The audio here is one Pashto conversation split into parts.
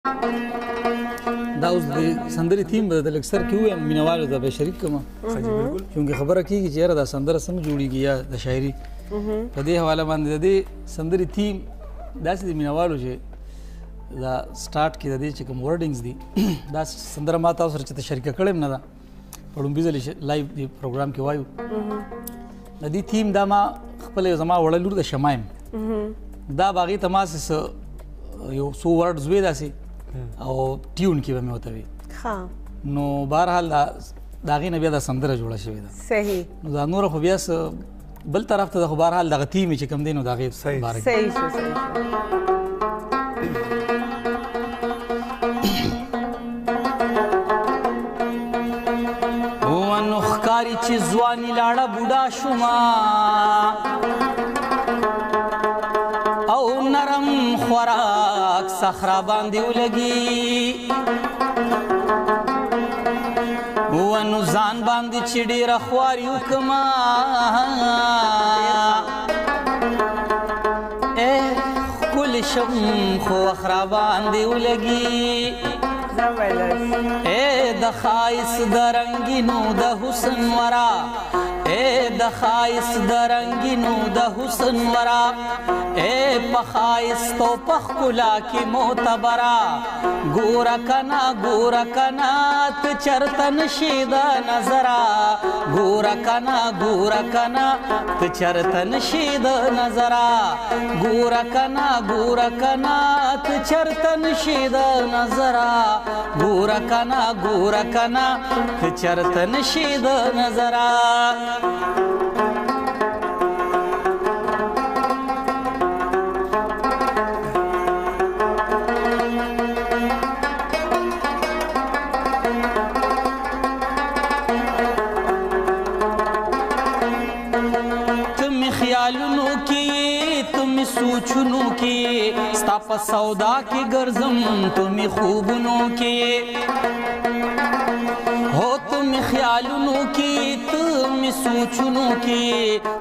دا اوس د سندرې تیم به د لږ سر کې ووایم مینهوالو ته به شریک کړم چونکې خبره کېږي چې یاره دا سندره څنګه جوړېږي یا د شاعري په دې حواله باندې د دې سندرې تیم داسې د مینهوالو چې دا سټارټ کې د دې چې کوم ورډنګز دي دا سندره ما تاسو سره چې ته شریکه کړې نه ده په لومبي ځل لایو دې پروګرام کې وایو د دې تیم دا ما خپل زما وړه لور د شمایم دا باغې ته ما یو څو ورډز وې داسې او ټیون کې به مې ورته وي نو بهرحال د هغې نه بیا دا سندره جوړه شوې ده صحیح نو دا نوره خو بیا بل طرف ته د خو بهرحال دغه تیم چې کوم دی نو د هغې باره کې صحیح شو نو ښکاري چې ځواني لاړه بوډا شومه او نرم خوراک صخره باندې ولګي ونو ځان باندې چې ډېره خواري وکړمه ښکلې شم خو اخرا باندې ولګي د ښایست د رنګینو د حسن ورا د ښایست د رنګینو د حسن ورا په ښایست او په ښکلا کې معتبره ګوره کنه ته چرته نشې د نظره ګوره کنه ته چرته نشې د نظره ګوره کنه ته چرته نشې د نظره ګوره کنه ته چرته نشې د نظره خیالونو کې تمې سوچونو کې ستا په سودا کې ګرځم تمې خوبونو کې هو تمې خیالونو کې تمې سوچونو کې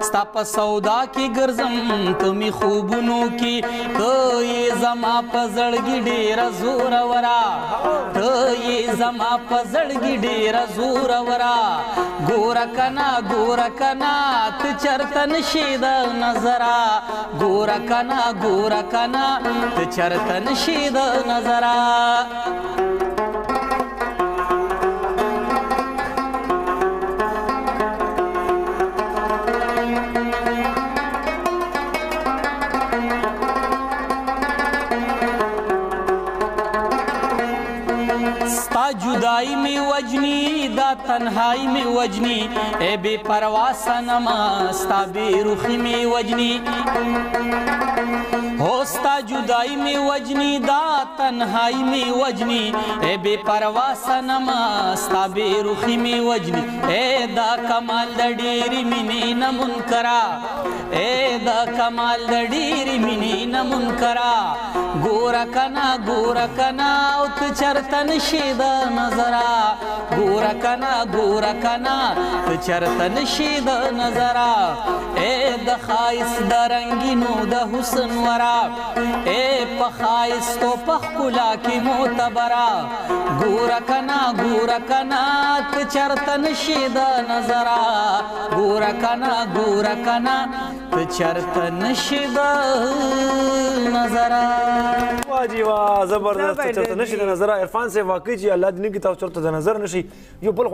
ستا په سودا کې ګرځم تمې خوبونو کې ته یې زما په زړګي ډېره زورورا ته یې زما په زړګي ډېره زورورا ګوره کنه ته چرته نشې د نظره ګوره کنه ته چرته نشې د نظره ستا جدائی میں وجنی دا تنہائی میں وجنی اے بے پروا صنما ستا بے رخی میں وجنی ہو ستا جدائی میں وجنی دا تنہائی میں وجنی اے بے پروا صنما ستا بے رخی میں وجنی اے دا کمال دا ډېرې مینې نه منکره اے دا کمال دا ډېرې مینې نه منکره ګوره کنه او ته چرته نشې د نظره ګوره کنه ته چرته نشې د نظره اے د ښایست د رنګینو د حسن ورا اے په ښایست او په ښکلا کې معتبره ګوره کنه ته چرته نشې د نظره ګوره کنه ته چرته نشې د نظره واہ جی واہ زبردست چرته نشي د نظر عرفان سے واقعي چې الله دې نه کی تاسو چرته د نظر نشي یو بل